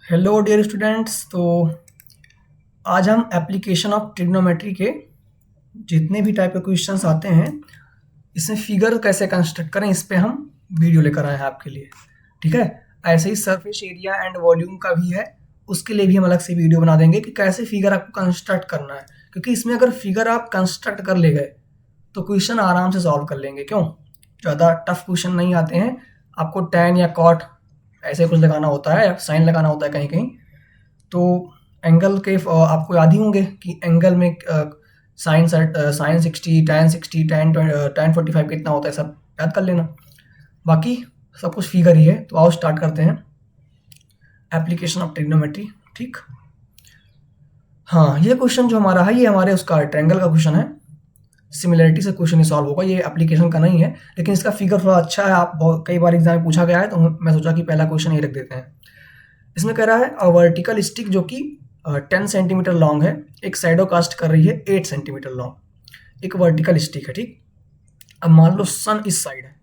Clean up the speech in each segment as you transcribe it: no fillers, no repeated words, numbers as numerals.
Hello dear students. तो आज हम एप्लीकेशन ऑफ ट्रिग्नोमेट्री के जितने भी टाइप के क्वेश्चंस आते हैं इसमें फिगर कैसे कंस्ट्रक्ट करें इस पे हम वीडियो लेकर आए हैं आपके लिए। ठीक है, ऐसे ही सरफेस एरिया एंड वॉल्यूम का भी है, उसके लिए भी हम अलग से वीडियो बना देंगे कि कैसे फिगर आपको कंस्ट्रक्ट करना है, क्योंकि इसमें अगर फिगर आप कंस्ट्रक्ट कर ले गए तो क्वेश्चन आराम से सॉल्व कर लेंगे। क्यों, ज़्यादा टफ क्वेश्चन नहीं आते हैं। आपको टैन या कॉट ऐसे कुछ लगाना होता है या साइन लगाना होता है कहीं कहीं। तो एंगल के आपको याद ही होंगे कि एंगल में साइन 60, टैन 60, टैन 45 कितना होता है, सब याद कर लेना। बाकी सब कुछ फिगर ही है। तो आओ स्टार्ट करते हैं एप्लीकेशन ऑफ ट्रिग्नोमेट्री। ठीक, हाँ, ये क्वेश्चन जो हमारा है ये हमारे उसका ट्रायंगल का क्वेश्चन है। सिमिलरिटी से क्वेश्चन ही सॉल्व होगा, ये एप्लीकेशन का नहीं है, लेकिन इसका फिगर थोड़ा अच्छा है। आप कई बार एग्जाम में पूछा गया है, तो मैं सोचा कि पहला क्वेश्चन ये रख देते हैं। इसमें कह रहा है अ वर्टिकल स्टिक जो कि 10 सेंटीमीटर लॉन्ग है, एक शैडो कास्ट कर रही है 8 सेंटीमीटर लॉन्ग। एक वर्टिकल स्टिक है, ठीक। अब मान लो सन इस साइड है,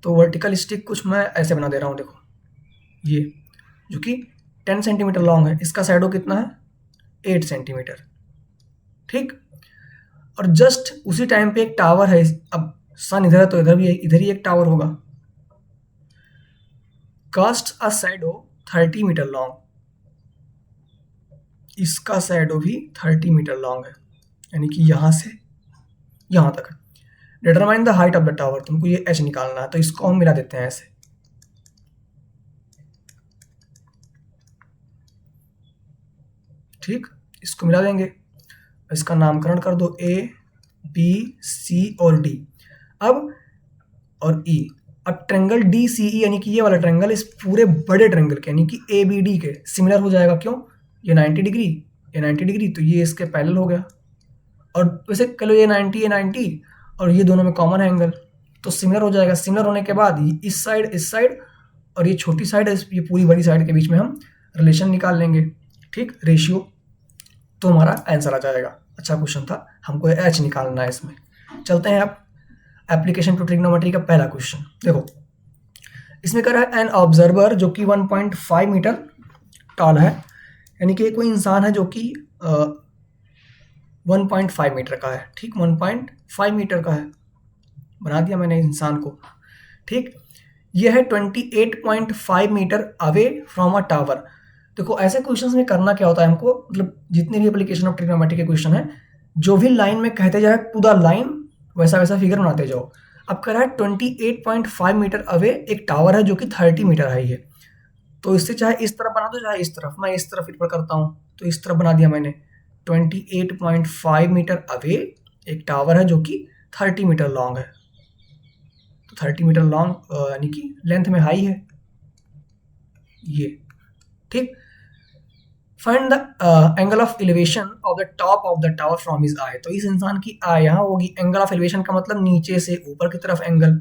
तो वर्टिकल स्टिक कुछ मैं ऐसे बना दे रहा हूँ। देखो, ये जो कि 10 सेंटीमीटर लॉन्ग है, इसका शैडो कितना है 8 सेंटीमीटर, ठीक। और जस्ट उसी टाइम पे एक टावर है। अब सन इधर है तो इधर ही एक टावर होगा। Cast a shadow 30 metre long, इसका शैडो भी 30 मीटर लॉन्ग है, यानी कि यहां से यहां तक। Determine the height of the tower, तुमको ये एच निकालना है, तो इसको हम मिला देते हैं ऐसे। ठीक, इसको मिला देंगे, इसका नामकरण कर दो ए बी सी और डी। अब और ई, अब ट्रेंगल डी सी ई यानी कि ये वाला ट्रेंगल इस पूरे बड़े ट्रेंगल के यानी कि ए बी डी के सिमिलर हो जाएगा। क्यों, ये 90 डिग्री, ये 90 डिग्री, तो ये इसके पैरेलल हो गया। और वैसे कह लो ये 90 और ये दोनों में कॉमन है एंगल, तो सिमिलर हो जाएगा। सिमिलर होने के बाद इस साइड और ये छोटी साइड है, ये पूरी बड़ी साइड के बीच में हम रिलेशन निकाल लेंगे, ठीक, रेशियो। तो हमारा आंसर आ जाएगा। अच्छा क्वेश्चन था, हमको एच निकालना है इसमें। चलते हैं अब एप्लीकेशन टू ट्रिग्नोमेट्री का पहला क्वेश्चन। देखो, इसमें कह रहा है एन ऑब्जर्वर जो कि 1.5 मीटर टॉल है, यानी कि कोई इंसान है जो कि 1.5 मीटर का है, ठीक, 1.5 मीटर का है, बना दिया मैंने इंसान को, ठीक। ये है 28.5 metre away from a tower. देखो, ऐसे क्वेश्चंस में करना क्या होता है हमको, मतलब जितने भी एप्लीकेशन ऑफ ट्रिग्नोमेट्री के क्वेश्चन है, जो भी लाइन में कहते जाए टू द लाइन वैसा वैसा फिगर बनाते जाओ। अब कह रहा है 28.5 मीटर अवे एक टावर है जो कि 30 मीटर हाई है, तो इससे चाहे इस तरफ बना दो चाहे इस तरफ। मैं इस तरफ प्रेफर करता हूँ, तो इस तरफ बना दिया मैंने। 28.5 मीटर अवे एक टावर है जो कि 30 मीटर लॉन्ग है, तो 30 मीटर लॉन्ग यानी कि लेंथ में हाई है ये, ठीक। Find the angle of elevation of the top of the tower from his eye, तो इस इंसान की आई यहाँ होगी। एंगल ऑफ एलिवेशन का मतलब नीचे से ऊपर की तरफ एंगल,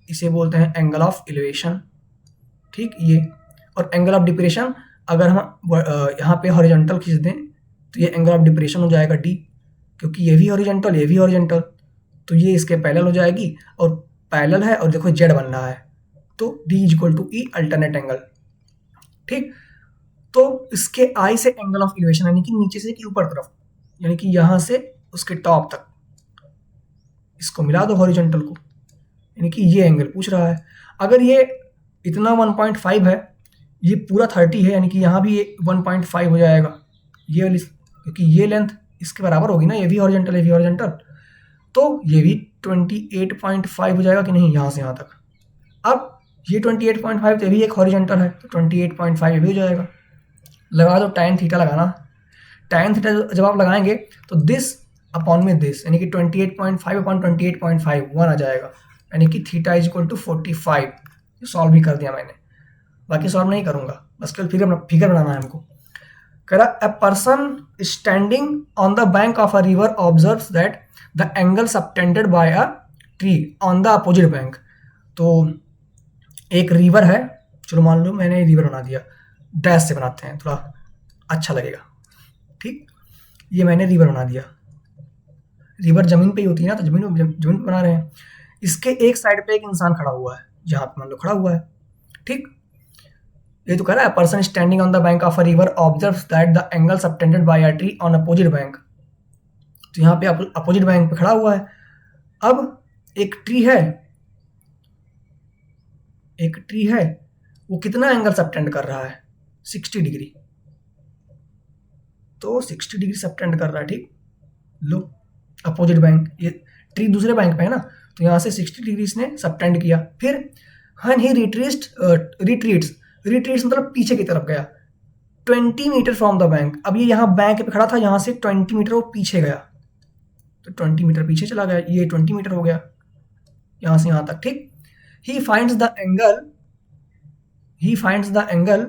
इसे बोलते हैं एंगल ऑफ एलिवेशन, ठीक, ये। और एंगल ऑफ डिप्रेशन, अगर हम यहाँ पे हॉरिजॉन्टल खींच दें तो ये एंगल ऑफ डिप्रेशन हो जाएगा डी, क्योंकि ये भी हॉरिजॉन्टल ये भी हॉरिजॉन्टल, तो ये इसके पैरेलल हो जाएगी। और पैरेलल है और देखो जेड बन रहा है, तो D is equal to E alternate angle, ठीक। तो इसके आई से एंगल ऑफ एलिवेशन यानी कि नीचे से कि ऊपर तरफ, यानी कि यहां से उसके टॉप तक, इसको मिला दो हॉरिजॉन्टल को, यानी कि ये एंगल पूछ रहा है। अगर ये इतना 1.5 है, ये पूरा 30 है, यानी कि यहाँ भी ये 1.5 हो जाएगा ये वाली, क्योंकि ये लेंथ इसके बराबर होगी ना, ये भी हॉरिजॉन्टल ये भी हॉरिजॉन्टल, तो ये भी 28.5 हो जाएगा कि नहीं, यहाँ से यहाँ तक। अब ये 28.5 तो ये भी एक हॉरिजॉन्टल है, तो 28.5 ये भी हो जाएगा। लगा दो tan थीटा लगाना। tan थीटा जब आप लगाएंगे तो दिस अपॉन में दिस, यानी कि 28.5 अपॉन 28.5 1 आ जाएगा, यानी कि theta is equal to 45। Solve भी कर दिया मैंने, बाकी सॉल्व नहीं करूंगा, बस केवल फिगर बनाना है हमको। कह रहा a person standing on the bank of a river observes that the angle subtended bye a tree on the opposite bank. तो एक रिवर है, चलो मान लो मैंने रिवर बना दिया, डैश से बनाते हैं थोड़ा अच्छा लगेगा, ठीक। ये मैंने रिवर बना दिया, रिवर जमीन पे ही होती है ना, तो जमीन पे बना रहे हैं। इसके एक साइड पे एक इंसान खड़ा हुआ है, जहां पे मान लो खड़ा हुआ है, ठीक। ये तो कह रहा है person standing on the bank of a river observes that the angle subtended bye a tree on opposite bank. तो यहाँ पे अपोजिट बैंक पे खड़ा हुआ है। अब एक ट्री है, वो कितना एंगल सबटेंड कर रहा है? 60 डिग्री। तो 60 डिग्री सबटेंड कर रहा है, ठीक। लो अपोजिट बैंक, ये ट्री दूसरे बैंक पे है ना, तो यहाँ से 60 डिग्री इसने सबटेंड किया। फिर व्हेन ही रिट्रीट्स मतलब पीछे की तरफ गया 20 मीटर फ्रॉम द बैंक। अब ये यहाँ बैंक पे खड़ा था, यहाँ से 20 मीटर वो पीछे गया, तो 20 मीटर पीछे चला गया, ये 20 मीटर हो गया यहाँ से यहाँ तक, ठीक। He finds the angle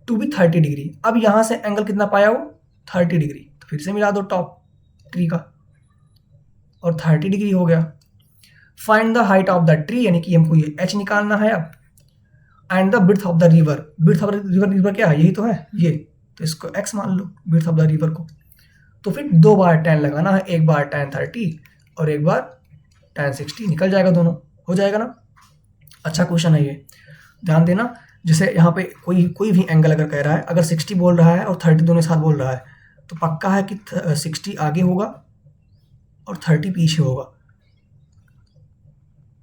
to be 30 degree. अब यहाँ से एंगल कितना पाया वो? 30 डिग्री। तो फिर से मिला दो टॉप ट्री का, और 30 डिग्री हो गया। Find the height of the tree, यानी कि हमको ये h निकालना है अब। And the width of the river, river क्या है? यही तो है ये, तो इसको x मान लो विड्थ ऑफ द रिवर को। तो फिर 2 बार tan लगाना है, एक बार tan 30 और एक बार tan 60, निकल जाएगा, दोनों हो जाएगा ना। अच्छा क्वेश्चन है ये, ध्यान देना। जैसे यहाँ पे कोई भी एंगल अगर कह रहा है, अगर 60 बोल रहा है और 30 दोनों साथ बोल रहा है, तो पक्का है कि 60 आगे होगा और 30 पीछे होगा।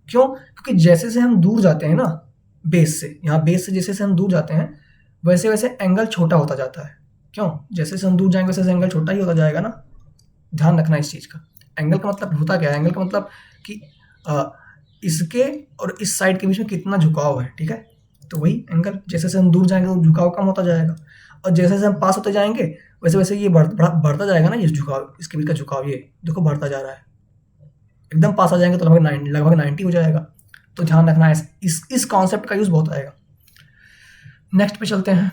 क्यों? क्योंकि जैसे से हम दूर जाते हैं ना बेस से, यहाँ बेस से जैसे से हम दूर जाते हैं, वैसे वैसे एंगल छोटा होता जाता है। क्यों? जैसे से हम दूर जाएंगे वैसे एंगल छोटा ही होता जाएगा ना। ध्यान रखना इस चीज़ का। एंगल का मतलब होता क्या है? एंगल का मतलब कि इसके और इस साइड के बीच में कितना झुकाव है, ठीक है। तो वही एंगल, जैसे से हम दूर जाएंगे तो झुकाव कम होता जाएगा, और जैसे से हम पास होते जाएंगे वैसे वैसे ये बढ़ता जाएगा ना, ये झुकाव, इसके बीच का झुकाव, ये देखो बढ़ता जा रहा है। एकदम पास आ जाएंगे तो लगभग 90 हो जाएगा। तो ध्यान रखना है, इस कॉन्सेप्ट का यूज बहुत आएगा। नेक्स्ट पे चलते हैं।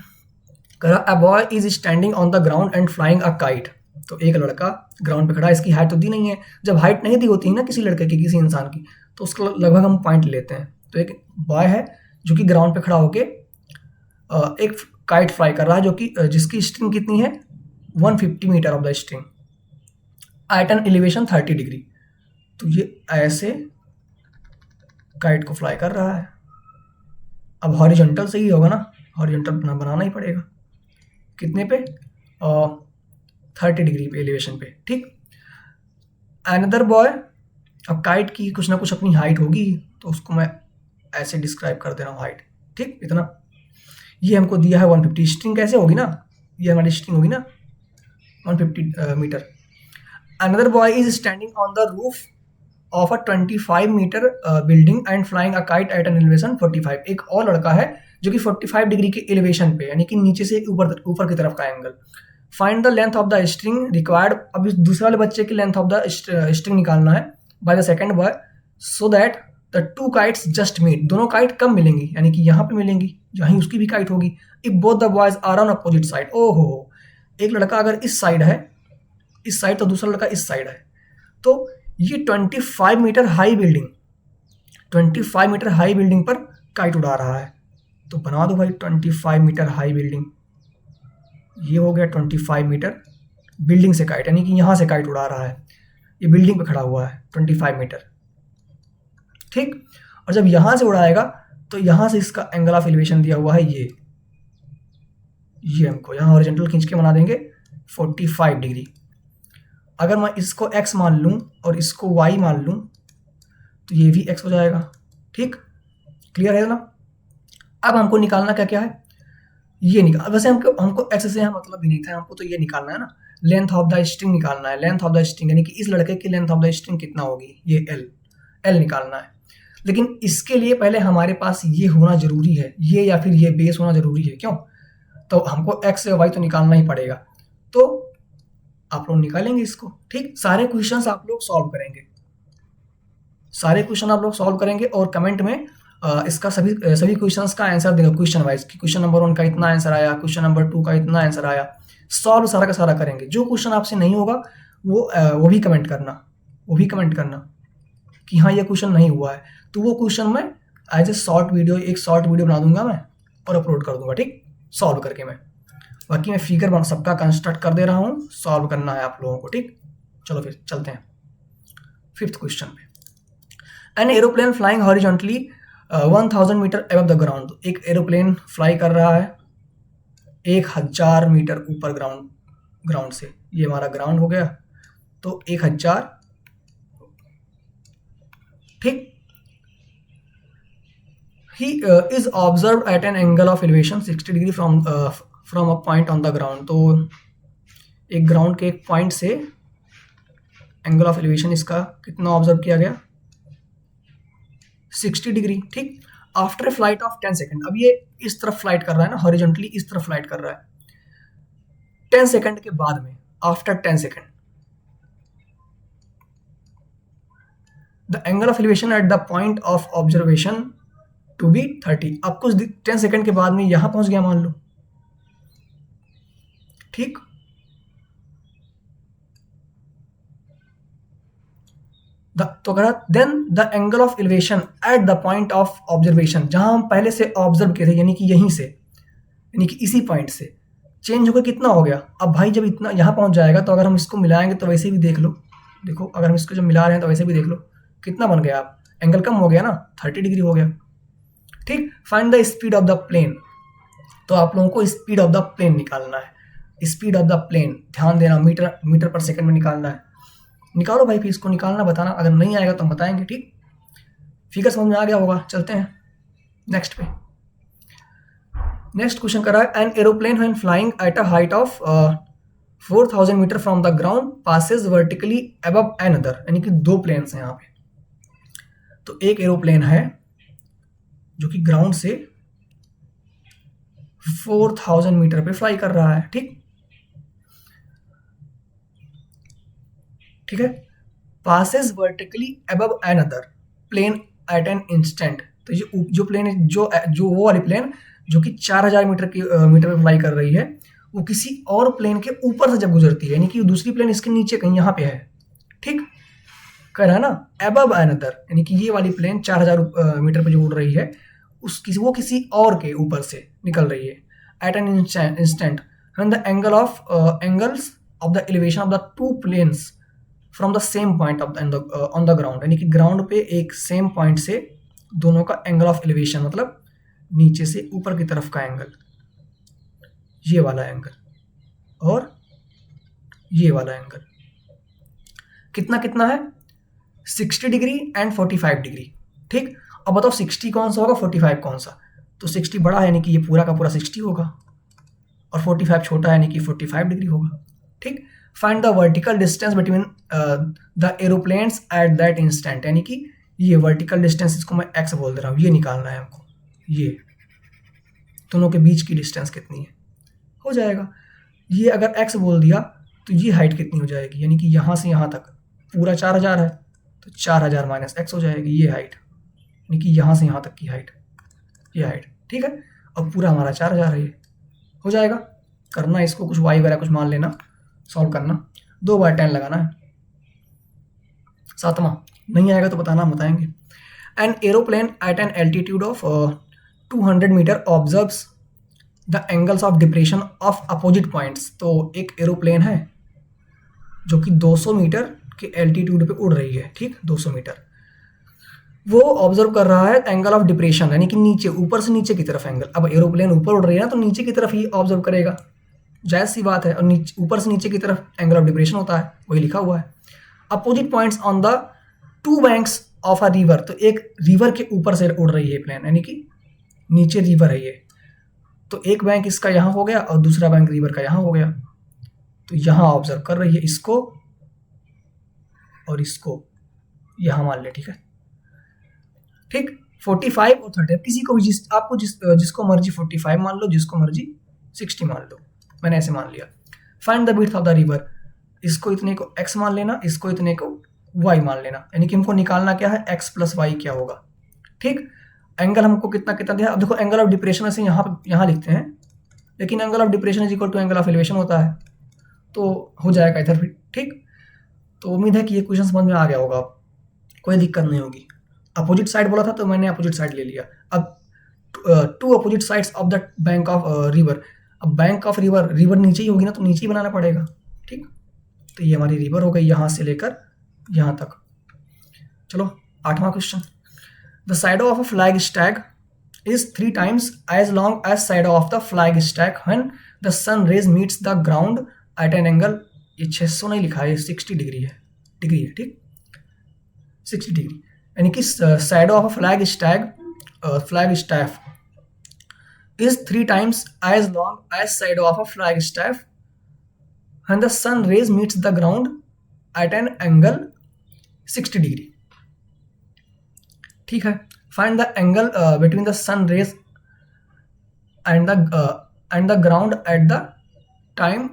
A boy is standing on the ground and flying a kite. तो एक लड़का ग्राउंड पे खड़ा है, इसकी हाइट तो दी नहीं है। जब हाइट नहीं दी होती है ना किसी लड़के की, किसी इंसान की, तो उसका लगभग हम पॉइंट लेते हैं। तो एक बॉय है जो कि ग्राउंड पे खड़ा होके एक काइट फ्लाई कर रहा है, जो कि जिसकी स्ट्रिंग कितनी है? 150 metre of the string at an elevation 30 degree. तो ये ऐसे काइट को फ्लाई कर रहा है। अब हॉरिजॉन्टल से ही होगा ना, हॉरिजॉन्टल बनाना ही पड़ेगा। कितने पे? 30 डिग्री पे, एलिवेशन पे, ठीक। अनदर बॉय, अब काइट की कुछ ना कुछ अपनी हाइट होगी, तो उसको मैं ऐसे डिस्क्राइब कर दे रहा हूँ हाइट, ठीक। इतना ये हमको दिया है 150। स्ट्रिंग कैसे होगी ना, ये हमारी स्ट्रिंग होगी ना 150 metre. Another boy is standing on the roof of a 25 metre building and flying a kite at an elevation 45। एक और लड़का है जो कि 45 डिग्री के एलिवेशन पे, यानी कि नीचे से ऊपर की तरफ का angle. Find the length of the string required. अब इस दूसरे वाले बच्चे की लेंथ ऑफ द स्ट्रिंग निकालना है by the second boy, so that the two kites just meet. दोनों काइट कब मिलेंगी? यानी कि यहाँ पे मिलेंगी, जहाँ उसकी भी काइट होगी। If both the boys are on opposite side. ओहो, एक लड़का अगर इस साइड है, इस साइड, तो दूसरा लड़का इस साइड है, तो ये 25 metre high building, 25 metre high building पर काइट उड़ा रहा है। तो बना दो भाई 25 मीटर हाई बिल्डिंग। ये हो गया 25 मीटर बिल्डिंग से काइट, यानी कि यहाँ से काइट उड़ा रहा है। ये बिल्डिंग पे खड़ा हुआ है 25 मीटर, ठीक। और जब यहाँ से उड़ाएगा तो यहाँ से इसका एंगल ऑफ एलिवेशन दिया हुआ है ये हमको यहाँ हॉरिजॉन्टल खींच के बना देंगे 45 डिग्री। अगर मैं इसको x मान लूँ और इसको y मान लूँ तो ये भी x हो जाएगा, ठीक। क्लियर है ना। अब हमको निकालना क्या है? ये निकाल, वैसे हमको x से यहाँ मतलब भी नहीं था, हमको तो ये निकालना है ना, लेंथ ऑफ द स्ट्रिंग निकालना है। लेंथ ऑफ द स्ट्रिंग यानी कि इस लड़के की लेंथ ऑफ द स्ट्रिंग कितना होगी? ये l निकालना है। लेकिन इसके लिए पहले हमारे पास ये होना जरूरी है, ये या फिर ये बेस होना जरूरी है। क्यों? तो हमको x या y तो निकालना ही पड़ेगा। तो आप लोग निकालेंगे इसको, ठीक। सारे क्वेश्चंस आप लोग सॉल्व करेंगे, सारे क्वेश्चन आप लोग सॉल्व करेंगे और कमेंट में इसका सभी क्वेश्चंस का आंसर देगा क्वेश्चन वाइज, कि क्वेश्चन नंबर 1 का इतना आंसर आया, क्वेश्चन नंबर 2 का इतना आंसर आया। सॉल्व सारा का सारा करेंगे। जो क्वेश्चन आपसे नहीं होगा वो भी कमेंट करना कि हाँ ये क्वेश्चन नहीं हुआ है, तो वो क्वेश्चन मैं एज ए एक शॉर्ट वीडियो बना दूंगा मैं और अपलोड कर दूंगा, ठीक, सॉल्व करके मैं। बाकी मैं फिगर सबका कंस्ट्रक्ट कर दे रहा हूँ, सॉल्व करना है आप लोगों को, ठीक। चलो फिर चलते हैं 5th क्वेश्चन पे। An aeroplane flying horizontally 1000 metre above the ground, तो एक एरोप्लेन फ्लाई कर रहा है 1000 मीटर ऊपर ग्राउंड से, ये हमारा ग्राउंड हो गया, तो 1000, ठीक। He is observe eight an angle of elevation 60 degree from a point on the ground, तो एक ग्राउंड के एक पॉइंट से एंगल ऑफ एलिवेशन इसका कितना ऑब्जर्व किया गया, 60 डिग्री, ठीक। आफ्टर फ्लाइट ऑफ 10 सेकेंड, अब ये इस तरफ फ्लाइट कर रहा है ना, हॉरिजॉन्टली इस तरफ फ्लाइट कर रहा है, 10 सेकेंड के बाद में, after 10 second, the angle of elevation at the point of observation to be 30। अब कुछ 10 सेकेंड के बाद में यहां पहुंच गया मान लो, ठीक। तो कह रहा then the angle of elevation at the point of observation, जहां हम पहले से ऑब्जर्व किए थे, यानी कि यहीं से, यानी कि इसी पॉइंट से चेंज होकर कितना हो गया। अब भाई जब इतना यहाँ पहुंच जाएगा तो अगर हम इसको मिलाएंगे तो वैसे भी देख लो, देखो अगर हम इसको जब मिला रहे हैं तो वैसे भी देख लो कितना बन गया, आप एंगल कम हो गया ना, 30 डिग्री हो गया, ठीक। Find the speed of the plane, तो आप लोगों को स्पीड ऑफ द प्लेन निकालना है, स्पीड ऑफ द प्लेन, ध्यान देना, मीटर पर सेकंड में निकालना है। निकालो भाई, फिर इसको निकालना बताना, अगर नहीं आएगा तो हम बताएंगे, ठीक। फिगर समझ में आ गया होगा, चलते हैं नेक्स्ट पे। नेक्स्ट क्वेश्चन कर रहा है an aeroplane when flying at a height of 4000 metre from the ground passes vertically above another, यानी कि दो प्लेन्स हैं यहाँ पे। तो एक एरोप्लेन है जो कि ग्राउंड से 4000 मीटर पे फ्लाई कर रहा है, ठीक, ठीक है। Passes vertically above another plane at an instant, तो ये जो प्लेन है, जो वो वाली प्लेन जो कि 4000 मीटर पे फ्लाई कर रही है, वो किसी और प्लेन के ऊपर से जब गुजरती है, यानी कि दूसरी प्लेन इसके नीचे कहीं यहाँ पे है, ठीक, कह रहा है ना अबव अनदर, यानी कि ये वाली प्लेन 4000 मीटर पे जो उड़ रही है वो किसी और के ऊपर से निकल रही है at an instant when the angles of the elevation of the two planes from the same point on the ground, यानी कि ग्राउंड पे एक सेम पॉइंट से दोनों का एंगल ऑफ एलिवेशन, मतलब नीचे से ऊपर की तरफ का एंगल, ये वाला एंगल और ये वाला एंगल कितना कितना है, 60 डिग्री एंड 45 डिग्री, ठीक। अब बताओ 60 कौन सा होगा, 45 कौन सा, तो 60 बड़ा है यानी कि ये पूरा का पूरा 60 होगा, और 45 छोटा है यानी कि 45 डिग्री होगा, ठीक। Find the vertical distance between the aeroplanes at that instant, यानी कि ये वर्टिकल डिस्टेंस, इसको मैं एक्स बोल दे रहा हूँ, ये निकालना है हमको, ये दोनों के बीच की डिस्टेंस कितनी है, हो जाएगा। ये अगर एक्स बोल दिया तो ये हाइट कितनी हो जाएगी, यानी कि यहाँ से यहाँ तक पूरा 4000 है, तो 4000 माइनस एक्स हो जाएगी, ये हाइट, यानी कि यहाँ से यहाँ तक की हाइट, ये हाइट, ठीक है। और पूरा हमारा 4000 है, ये हो जाएगा। करना इसको कुछ वाई वगैरह कुछ मान लेना, सॉल्व करना, 2 बार 10 लगाना है। 7वां नहीं आएगा तो बताना, हम बताएंगे। An aeroplane at an altitude of 200 metre observes the angles of depression of opposite points, तो एक एरोप्लेन है जो कि 200 मीटर के एल्टीट्यूड पे उड़ रही है, ठीक, 200 मीटर, वो ऑब्जर्व कर रहा है एंगल ऑफ डिप्रेशन, यानी कि नीचे, ऊपर से नीचे की तरफ एंगल। अब एरोप्लेन ऊपर उड़ रही है ना, तो नीचे की तरफ ही ऑब्जर्व करेगा, जायज़ सी बात है, और ऊपर से नीचे की तरफ एंगल ऑफ डिप्रेशन होता है, वही लिखा हुआ है। Opposite points on the 2 banks of a river, तो एक रिवर के ऊपर से उड़ रही है प्लेन, यानी कि नीचे रिवर है ये, तो एक बैंक इसका यहाँ हो गया और दूसरा बैंक रिवर का यहाँ हो गया, तो यहाँ ऑब्जर्व कर रही है इसको और इसको, यहाँ मान ले, ठीक है, ठीक। 45 और 30, किसी को भी जिसको मर्जी 45 मान लो, जिसको मर्जी 60 मान लो, मैंने ऐसे मान लिया। Find the width of the river, इसको इतने को x मान लेना, इसको इतने को y मान लेना, यानी कि हमको निकालना क्या है, x प्लस वाई क्या होगा, ठीक। एंगल हमको कितना कितना दिया, अब देखो एंगल ऑफ डिप्रेशन ऐसे यहाँ लिखते हैं, लेकिन angle of depression is equal to angle of elevation होता है, तो हो जाएगा इधर भी, ठीक। तो उम्मीद है कि ये क्वेश्चन समझ में आ गया होगा, कोई दिक्कत नहीं होगी। अपोजिट साइड बोला था तो मैंने अपोजिट साइड ले लिया। अब 2 opposite sides of the bank of river, अब बैंक ऑफ रिवर नीचे ही होगी ना, तो नीचे ही बनाना पड़ेगा, ठीक। तो ये हमारी रिवर हो गई यहाँ से लेकर यहाँ तक। चलो 8वां question, the shadow of a flag stack is 3 times as long as shadow of the flag stack when the sun rays meets the ground at an angle, ये 600 नहीं लिखा है, 60 डिग्री है, ठीक, 60 डिग्री, यानी कि shadow of a flag staff is 3 times as long as shadow of a flag staff when the sun rays meets the ground at an angle 60 degree. ठीक है, find the angle between the sun rays and the ground at the time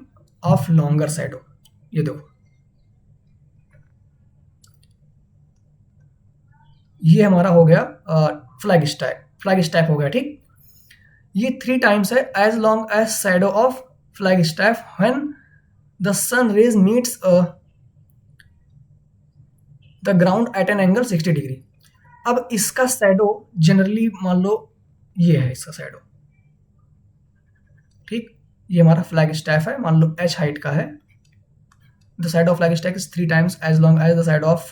of longer shadow। ये देखो, ये हमारा हो गया flag stack हो गया, ठीक। ये 3 times है as long as shadow of flag staff when the sun rays meets the ground at an angle 60 degree. अब इसका शैडो जनरली मान लो ये है इसका शैडो, ठीक, ये हमारा फ्लैग स्टैफ है, मान लो h हाइट का है। The shadow of flag stack is 3 times as long as the shadow of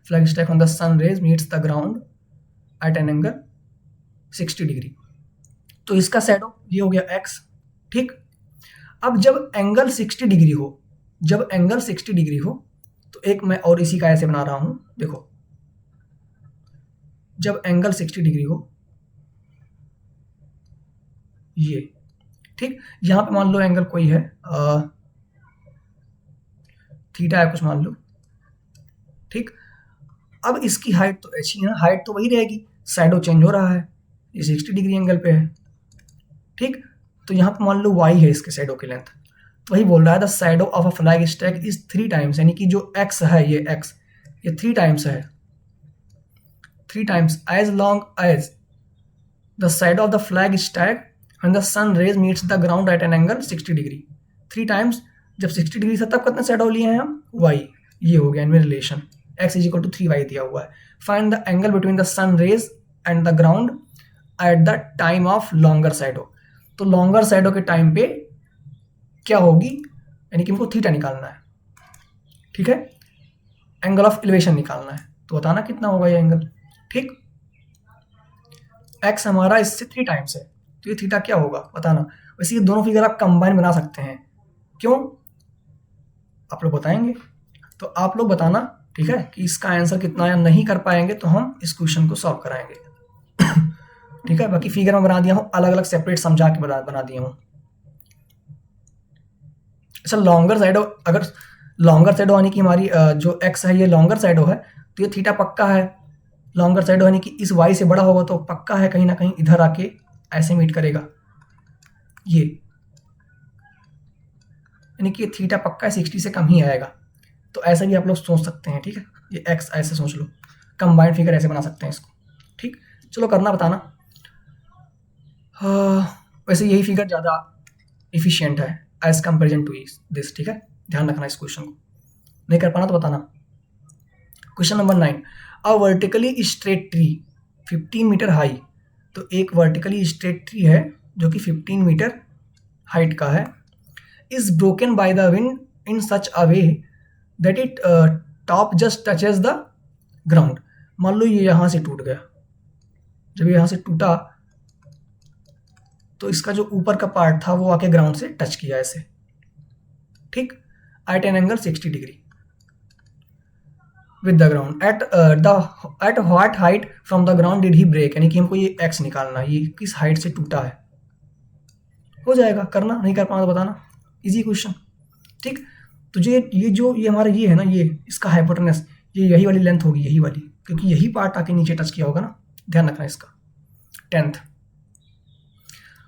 flag stack on the sun rays meets the ground at an angle 60 degree. तो इसका shadow ये हो गया x, ठीक। अब जब एंगल 60 डिग्री हो, तो एक मैं और इसी का ऐसे बना रहा हूं, देखो, जब एंगल 60 डिग्री हो, ये, ठीक, यहां पे मान लो एंगल कोई है थीटा है कुछ मान लो, ठीक। अब इसकी हाइट तो h ही है, हाइट तो वही रहेगी, शैडो चेंज हो रहा है, ये 60 डिग्री एंगल पे है, ठीक। तो यहाँ पे मान लो y है इसके शैडो की लेंथ, तो वही बोल रहा है the shadow of a flag stack is 3 times, यानी कि जो x है ये x, ये 3 टाइम्स है, 3 times as long as the shadow of the flag stack when the sun rays meets the ground at an angle 60 degree. 3 times जब 60 degree से तब कितना शैडो लिए हैं हम, y, ये हो गया इनमें relation, x is equal to 3y दिया हुआ है। Find the angle between the sun rays and the ground at the time of longer shadow. तो लॉन्गर शैडो के टाइम पे क्या होगी, यानी कि हमको थीटा निकालना है, ठीक है, एंगल ऑफ एलिवेशन निकालना है, तो बताना कितना होगा ये एंगल, ठीक। x हमारा इससे 3 टाइम्स है, तो ये थीटा क्या होगा बताना। वैसे ये दोनों फिगर आप कंबाइन बना सकते हैं, क्यों आप लोग बताएंगे, तो आप लोग बताना, ठीक है, कि इसका आंसर कितना है। नहीं कर पाएंगे तो हम इस क्वेश्चन को सॉल्व कराएंगे ठीक है। बाकी फिगर में बना दिया हूं, अलग अलग सेपरेट समझा के बना दिया हूं। अच्छा, लॉन्गर शैडो, अगर लॉन्गर शैडो यानी कि हमारी जो x है ये लॉन्गर शैडो है, तो ये थीटा पक्का है। लॉन्गर शैडो यानी कि इस y से बड़ा होगा तो पक्का है कहीं ना कहीं इधर आके ऐसे मीट करेगा, ये, यानी कि थीटा पक्का है 60 से कम ही आएगा। तो ऐसा भी आप लोग सोच सकते हैं, ठीक है, ये x ऐसे सोच लो, कंबाइंड फिगर ऐसे बना सकते हैं इसको, ठीक। चलो करना बताना। वैसे यही फिगर ज़्यादा इफिशियंट है एज कंपेरिजन टू दिस, ठीक है, ध्यान रखना इस क्वेश्चन को। नहीं कर पाना तो बताना। Question number 9, a vertically straight tree 15 metre high. तो एक वर्टिकली स्ट्रेट ट्री है जो कि 15 मीटर हाइट का है, is broken by the wind in such a way that it top just touches the ground. मान लो ये यहाँ से टूट गया, जब ये यहाँ से टूटा तो इसका जो ऊपर का पार्ट था वो आके ग्राउंड से टच किया ऐसे, ठीक, at an angle 60 degree with the ground. At what height from the ground did he break, यानी कि हमको ये x निकालना, ये किस हाइट से टूटा है। हो जाएगा, करना, नहीं कर पाना तो बताना, इजी क्वेश्चन, ठीक। तो ये हमारा ये है ना, ये इसका हाइपोटेनस, ये यही वाली लेंथ होगी, यही वाली, क्योंकि यही पार्ट आके नीचे टच किया होगा ना, ध्यान रखना इसका। 10th,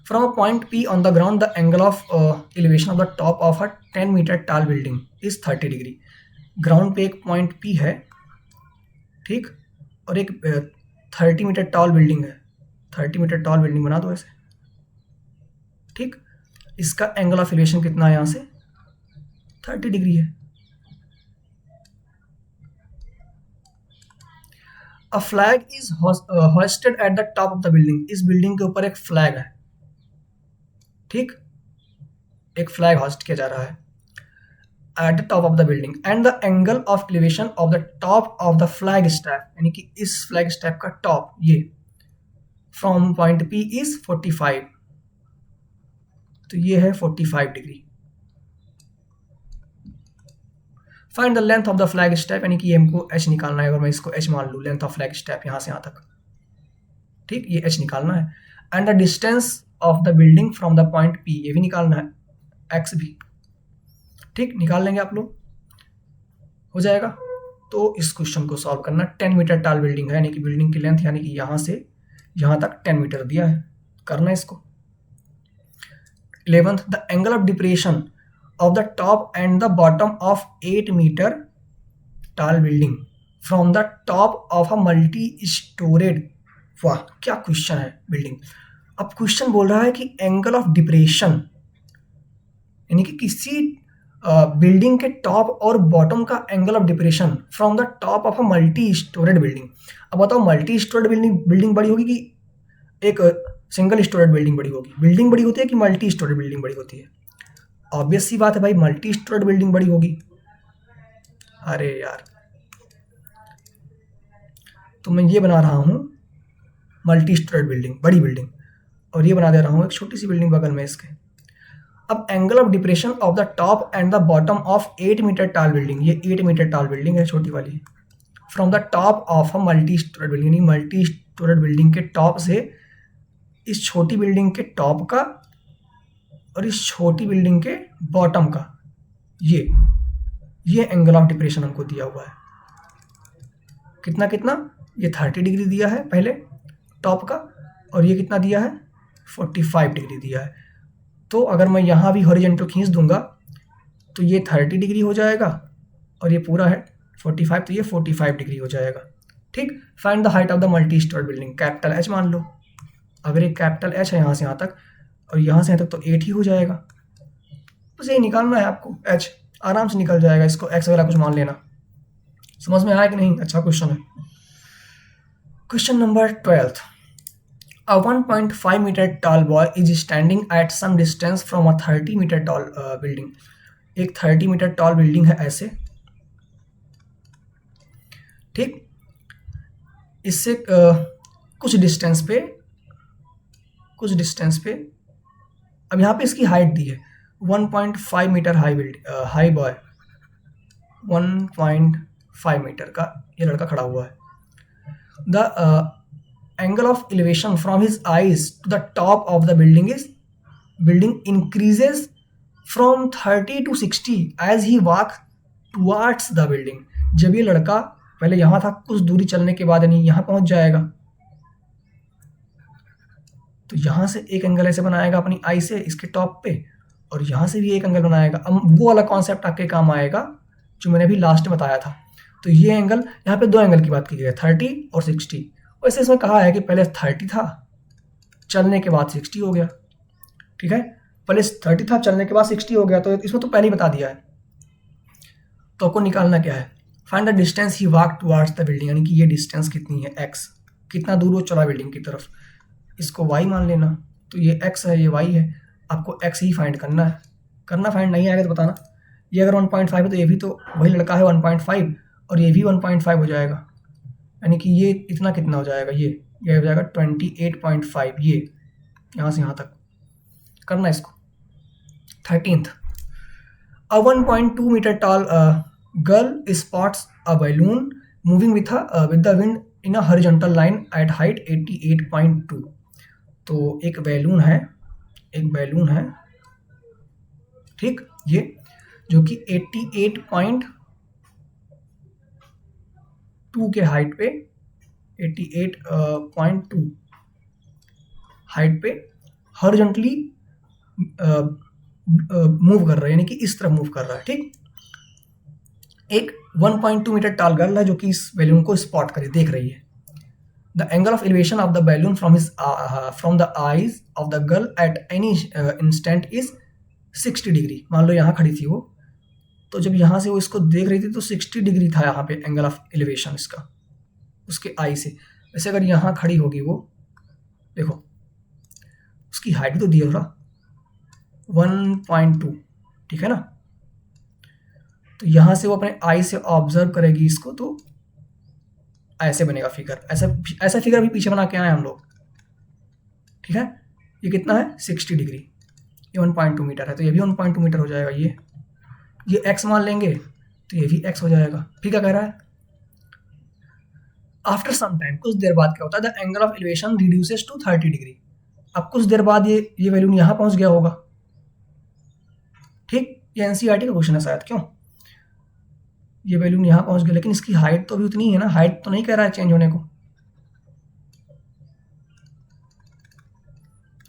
from a point P on the ground the angle of elevation of the top of a 10 metre tall building is 30 degree. Ground पे एक पॉइंट P है, ठीक, और एक 30 मीटर टॉल बिल्डिंग है, 30 मीटर टॉल बिल्डिंग बना दो ऐसे, ठीक। इसका एंगल ऑफ एलिवेशन कितना है, यहाँ से 30 डिग्री है। A flag is hosted at the top of the building. इस बिल्डिंग के ऊपर एक फ्लैग है, ठीक, एक फ्लैग होस्ट किया जा रहा है। At the top of the building and the angle of elevation of the top of the flag step, यानी कि इस फ्लैग स्टैप का टॉप ये फ्रॉम पॉइंट P इज 45, तो ये है 45 degree. Find the length of the flag step, यानी कि ये हमको h निकालना है। अगर मैं इसको h मान लूँ, लेंथ ऑफ फ्लैग स्टैप यहाँ से यहाँ तक, ठीक, ये h निकालना है। And the distance of the building from the point P, ये भी निकालना है, x भी, ठीक, निकाल लेंगे आप लोग, हो जाएगा। तो इस क्वेश्चन को सॉल्व करना। 10 मीटर टाल बिल्डिंग है, यानी कि बिल्डिंग की लेंथ यानी कि यहाँ से यहाँ तक 10 मीटर दिया है, करना है इसको। 11th, the angle of depression of the top and the bottom of 8 meter tall building from the top of a multi-storied, वाह क्या क्वेश्चन है बिल्डिंग। अब क्वेश्चन बोल रहा है कि एंगल ऑफ डिप्रेशन, यानी कि किसी बिल्डिंग के टॉप और बॉटम का angle of depression from the top of a multi storeyed building. अब बताओ मल्टी स्टोरेड बिल्डिंग बड़ी होगी कि एक सिंगल स्टोरेड बिल्डिंग बड़ी होगी? बिल्डिंग बड़ी होती है कि मल्टी स्टोरेड बिल्डिंग बड़ी होती है? ऑब्वियस सी बात है भाई, मल्टी स्टोरेड बिल्डिंग बड़ी होगी। अरे यार, तो मैं ये बना रहा हूँ मल्टी स्टोरेड बिल्डिंग, बड़ी बिल्डिंग, और ये बना दे रहा हूँ एक छोटी सी बिल्डिंग बगल में इसके। अब angle of depression of the top and the bottom of 8 metre tall building, ये 8 मीटर टाल बिल्डिंग है छोटी वाली, from the top of a multi storeyed building, यानी मल्टी स्टोरेड बिल्डिंग के टॉप से इस छोटी बिल्डिंग के टॉप का और इस छोटी बिल्डिंग के बॉटम का, ये एंगल ऑफ डिप्रेशन हमको दिया हुआ है। कितना कितना? ये 30 डिग्री दिया है पहले टॉप का, और ये कितना दिया है? 45 डिग्री दिया है। तो अगर मैं यहाँ भी हॉरिजॉन्टल खींच दूंगा तो ये 30 डिग्री हो जाएगा, और ये पूरा है 45, तो ये 45 डिग्री हो जाएगा, ठीक। Find the height of the multi storeyed building, capital H मान लो। अगर ये कैपिटल H है यहाँ से यहाँ तक और यहाँ से यहाँ तक, तो 8 ही हो जाएगा। बस यही निकालना है आपको, h आराम से निकल जाएगा। इसको x वगैरह कुछ मान लेना। समझ में आया कि नहीं? अच्छा क्वेश्चन है। Question number 12th, a 1.5 meter tall boy is standing at some distance from a 30 meter tall building। एक 30 मीटर टॉल बिल्डिंग है ऐसे, ठीक, इससे कुछ डिस्टेंस पे अब यहाँ पे इसकी हाइट दी है 1.5 मीटर हाई बॉय, 1.5 मीटर का ये लड़का खड़ा हुआ है। The angle of elevation from his eyes to the top of the building increases from 30 to 60 as he walk towards the building. जब ये लड़का पहले यहाँ था, कुछ दूरी चलने के बाद यानी यहाँ पहुँच जाएगा, तो यहाँ से एक एंगल ऐसे बनाएगा अपनी आई से इसके टॉप पे, और यहाँ से भी एक एंगल बनाएगा। अब वो वाला कॉन्सेप्ट आपके काम आएगा जो मैंने अभी लास्ट में बताया था। तो ये एंगल, यहाँ पे दो एंगल की बात की गई है, 30 और 60। वैसे इसमें कहा है कि पहले 30 था, चलने के बाद 60 हो गया, ठीक है। पहले 30 था, चलने के बाद 60 हो गया, तो इसमें तो पहले ही बता दिया है। तो आपको निकालना क्या है? Find the distance he walk towards the building, यानी कि ये डिस्टेंस कितनी है, x, कितना दूर वो चला बिल्डिंग की तरफ, इसको y मान लेना। तो ये x है, ये y है, आपको x ही फाइंड करना है। फाइंड नहीं आएगा तो बताना। ये अगर 1.5 है तो ये भी तो वही लड़का है 1.5, और ये भी 1.5 हो जाएगा, यानी कि ये इतना कितना हो जाएगा, ये हो जाएगा 28.5, ये यहाँ से यहाँ तक करना है इसको। 13th, a 1.2 meter tall girl spots a balloon moving with the wind in a horizontal line at height 88.2। तो एक बैलून है ठीक, ये जो कि 88.2 के हाइट पे, 88.2 हाइट पे हॉरिजॉन्टली मूव कर रहा है, यानी कि इस तरफ मूव कर रहा है, ठीक। एक 1.2 मीटर टाल गर्ल है जो कि इस बैलून को स्पॉट करे, देख रही है। The angle of elevation of the balloon from the eyes of the girl at any instant is 60 degree. मान लो यहाँ खड़ी थी वो, तो जब यहाँ से वो इसको देख रही थी तो 60 डिग्री था यहाँ पे एंगल ऑफ एलिवेशन इसका, उसके आई से। वैसे अगर यहाँ खड़ी होगी वो, देखो उसकी हाइट भी तो दी है थोड़ा, 1.2, ठीक है ना। तो यहाँ से वो अपने आई से ऑब्जर्व करेगी इसको, तो ऐसे बनेगा फिगर। ऐसा फिगर भी पीछे बना के आए हम लोग, ठीक है। ये कितना है 60 डिग्री, ये 1.2 मीटर है, तो ये भी 1.2 मीटर हो जाएगा। ये x मान लेंगे तो ये भी x हो जाएगा। फिर क्या कह रहा है, आफ्टर सम टाइम, कुछ देर बाद क्या होता है, the angle of elevation reduces to 30 degree. अब कुछ देर बाद ये वैल्यू यहाँ पहुंच गया होगा, ठीक। ये एनसीईआरटी का क्वेश्चन है शायद, क्यों ये वैल्यू यहाँ पहुंच गया, लेकिन इसकी हाइट तो अभी उतनी ही है ना, हाइट तो नहीं कह रहा है चेंज होने को।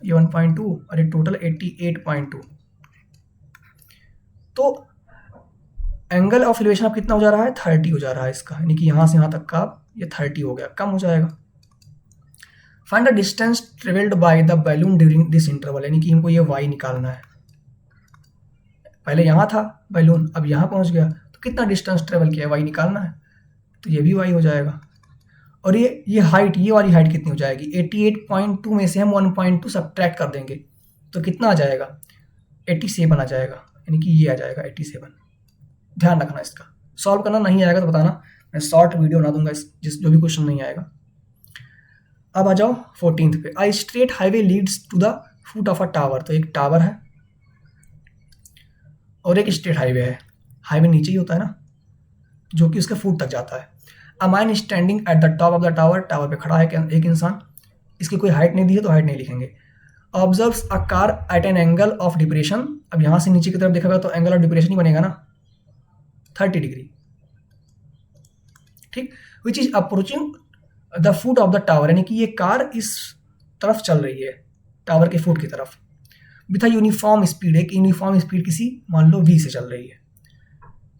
ये 1.2 और ये टोटल 88.2। तो एंगल ऑफ एलिवेशन अब कितना हो जा रहा है, 30 हो जा रहा है इसका, यानी कि यहाँ से यहाँ तक का ये 30 हो गया, कम हो जाएगा। Find the distance travelled by the balloon during this interval, यानी कि हमको ये y निकालना है। पहले यहाँ था बैलून, अब यहाँ पहुँच गया, तो कितना डिस्टेंस ट्रेवल किया, y निकालना है, तो ये भी y हो जाएगा। और ये हाइट, ये वाली हाइट कितनी हो जाएगी, 88.2 में से हम 1.2 सब्ट्रैक्ट कर देंगे तो कितना आ जाएगा, 87 आ जाएगा, यानी कि ये आ जाएगा 87। ध्यान रखना इसका, सॉल्व करना नहीं आएगा तो बताना, मैं शॉर्ट वीडियो बना दूंगा जो भी क्वेश्चन नहीं आएगा। अब आ जाओ 14th पे, a straight highway leads to the foot of a tower. तो एक टावर है और एक स्ट्रेट हाईवे है, हाईवे नीचे ही होता है ना, जो कि उसके फुट तक जाता है। A man standing at the top of the tower, tower पे खड़ा है एक इंसान, इसकी कोई हाइट नहीं दी है तो हाइट नहीं लिखेंगे। Observes a car eight an angle of depression, अब यहाँ से नीचे की तरफ देखेगा तो एंगल ऑफ डिप्रेशन ही बनेगा ना, 30 डिग्री, ठीक। Which is approaching the foot of the tower, यानी कि ये कार इस तरफ चल रही है, टावर के फुट की तरफ, विथ अ यूनिफॉर्म स्पीड, एक यूनिफॉर्म स्पीड किसी मान लो v से चल रही है।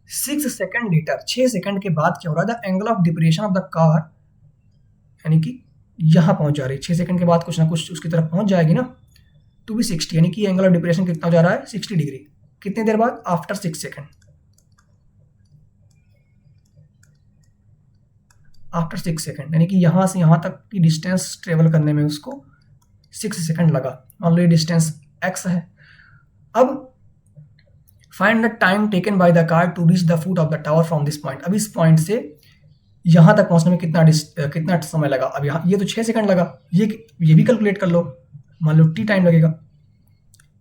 6 सेकंड लेटर, 6 सेकंड के बाद क्या हो रहा है, the angle of depression of the car, यानी कि यहाँ पहुंच जा रही है, 6 सेकंड के बाद कुछ ना कुछ उसकी तरफ पहुंच जाएगी ना, टू बी 60, यानी कि एंगल ऑफ डिप्रेशन कितना हो जा रहा है 60 डिग्री। कितनी देर बाद, आफ्टर 6 सेकंड, आफ्टर 6 सेकंड, यानी कि यहाँ से यहाँ तक की डिस्टेंस ट्रेवल करने में उसको 6 सेकंड लगा। मान लो ये डिस्टेंस x है। अब find the time taken by the car to reach the foot of the tower from this point. अब इस पॉइंट से यहाँ तक पहुँचने में कितना समय लगा। अब यहाँ ये तो 6 सेकंड लगा, ये भी कैलकुलेट कर लो, मान लो t टाइम लगेगा,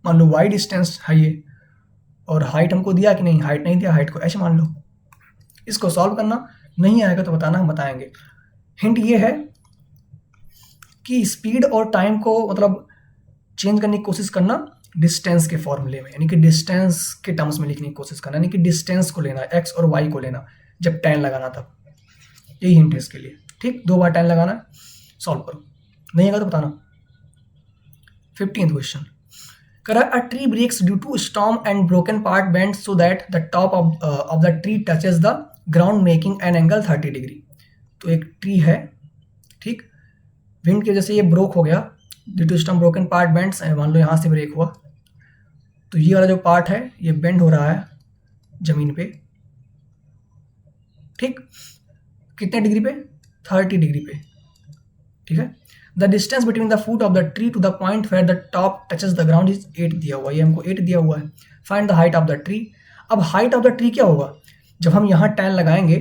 मान लो y डिस्टेंस है ये, और हाइट हमको दिया कि नहीं, हाइट नहीं दिया, हाइट को h मान लो। इसको सॉल्व करना, नहीं आएगा तो बताना, हम बताएंगे। हिंट ये है कि स्पीड और टाइम को मतलब चेंज करने की कोशिश करना डिस्टेंस के फॉर्मूले में, यानी कि डिस्टेंस के टर्म्स में लिखने की कोशिश करना, यानी कि डिस्टेंस को लेना, x और y को लेना, जब tan लगाना तब। यही हिंट है इसके लिए, ठीक। 2 बार tan लगाना है, सॉल्व करो, नहीं आएगा तो बताना। 15th क्वेश्चन, करा a tree breaks due to storm and broken part bends so that the top of the tree touches the ground making an angle 30 degree. तो एक ट्री है, ठीक, विंड की वजह से ये ब्रोक हो गया, due to storm broken part bends, मान लो यहाँ से ब्रेक हुआ, तो ये वाला जो पार्ट है ये बेंड हो रहा है जमीन पे, ठीक। कितने डिग्री पे, 30 डिग्री पे, ठीक है। The distance between the foot of the tree to the point where the top touches the ground is 8 दिया हुआ है, ये हमको 8 दिया हुआ है। Find the height of the tree. अब हाइट ऑफ द ट्री क्या होगा, जब हम यहाँ tan लगाएंगे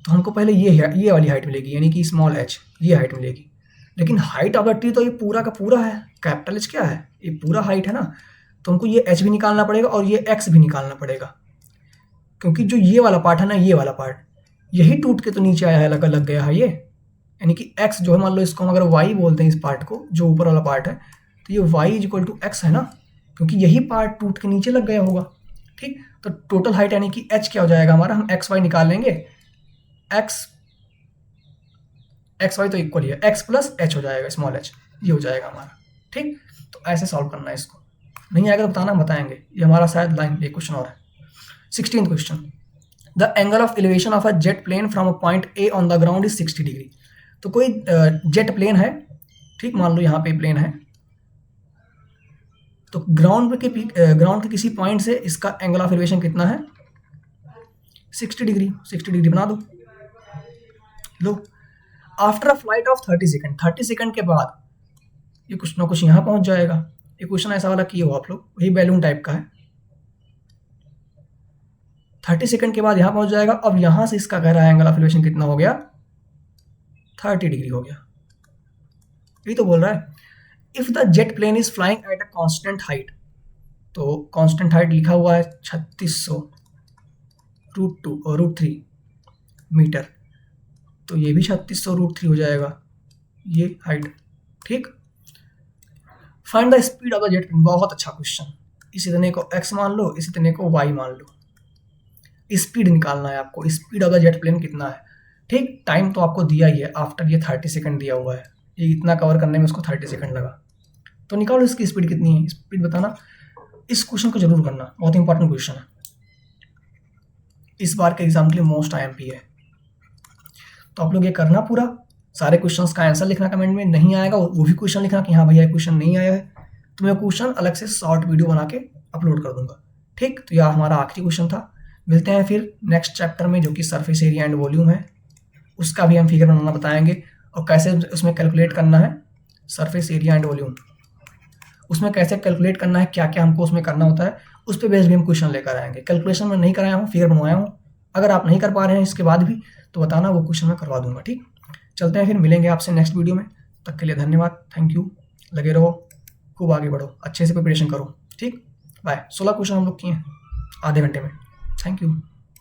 तो हमको पहले ये वाली हाइट मिलेगी, यानी कि स्मॉल h, ये हाइट मिलेगी। लेकिन हाइट ऑफ द ट्री तो ये पूरा का पूरा है, कैपिटल H क्या है, ये पूरा हाइट है ना, तो हमको ये h भी निकालना पड़ेगा और ये x भी निकालना पड़ेगा, क्योंकि जो ये वाला पार्ट है ना, ये वाला पार्ट यही टूट के तो नीचे आया है, लग गया है ये, यानी कि x जो है, मान लो इसको हम अगर y बोलते हैं इस पार्ट को, जो ऊपर वाला पार्ट है, तो ये y is equal to x है ना, क्योंकि यही पार्ट टूट के नीचे लग गया होगा, ठीक। तो टोटल हाइट यानी कि h क्या हो जाएगा हमारा, हम x y निकाल लेंगे, x y तो इक्वल ही है, x प्लस h हो जाएगा, स्मॉल h, ये हो जाएगा हमारा, ठीक। तो ऐसे सॉल्व करना है इसको, नहीं आएगा तो बताना, बताएंगे। ये हमारा शायद लाइन, ये क्वेश्चन और है। 16th question, the angle of elevation of a jet plane from a point A on the ground is 60 degree. तो कोई जेट प्लेन है, ठीक, मान लो यहाँ पे प्लेन है, तो ग्राउंड के किसी पॉइंट से इसका एंगल ऑफ एलिवेशन कितना है, 60 डिग्री। 60 डिग्री बना दो, लो। After a flight of 30 second, 30 second के बाद ये कुछ ना कुछ यहाँ पहुंच जाएगा। ये क्वेश्चन ऐसा वाला किए हो आप लोग, वही बैलून टाइप का है। 30 सेकंड के बाद यहाँ पहुँच जाएगा। अब यहाँ से इसका कह रहा है एंगल ऑफ एलिवेशन कितना हो गया, 30 डिग्री हो गया। यही तो बोल रहा है। If the jet plane is flying at a constant height, तो कांस्टेंट हाइट लिखा हुआ है 3600 √2 और √3 मीटर, तो ये भी 3600 √3 हो जाएगा ये हाइट। ठीक, find the speed of the jet plane. बहुत अच्छा क्वेश्चन। इस इतने को x मान लो, इस इतने को y मान लो। स्पीड निकालना है आपको, speed of the jet plane कितना है। ठीक, टाइम तो आपको दिया ही है, आफ्टर ये 30 सेकंड दिया हुआ है, ये इतना कवर करने में उसको 30 सेकंड लगा। तो निकालो इसकी स्पीड कितनी है, स्पीड बताना। इस क्वेश्चन को जरूर करना, बहुत इंपॉर्टेंट क्वेश्चन है, इस बार के एग्जाम के लिए मोस्ट IMP है। तो आप लोग ये करना पूरा, सारे क्वेश्चंस का आंसर लिखना कमेंट में, नहीं आएगा वो भी क्वेश्चन लिखना कि हाँ भैया क्वेश्चन नहीं आया है, तो मैं क्वेश्चन अलग से शॉर्ट वीडियो बना के अपलोड कर दूंगा। ठीक, तो यह हमारा आखिरी क्वेश्चन था। मिलते हैं फिर नेक्स्ट चैप्टर में, जो कि सरफेस एरिया एंड वॉल्यूम है, उसका भी हम फिगर बनाना बताएंगे और कैसे उसमें कैलकुलेट करना है सरफेस एरिया एंड वॉल्यूम, उसमें कैसे कैलकुलेट करना है, क्या क्या हमको उसमें करना होता है, उस पर बेस्ड भी हम क्वेश्चन लेकर आएंगे। कैलकुलेशन में नहीं कराया हूँ, फिगर बनवाया हूँ। अगर आप नहीं कर पा रहे हैं इसके बाद भी तो बताना, वो क्वेश्चन मैं करवा दूंगा। ठीक, चलते हैं फिर, मिलेंगे आपसे नेक्स्ट वीडियो में। तब के लिए धन्यवाद, थैंक यू। लगे रहो, खूब आगे बढ़ो, अच्छे से प्रिपरेशन करो। ठीक, बाय। 16 क्वेश्चन हम लोग किए हैं आधे घंटे में। Thank you.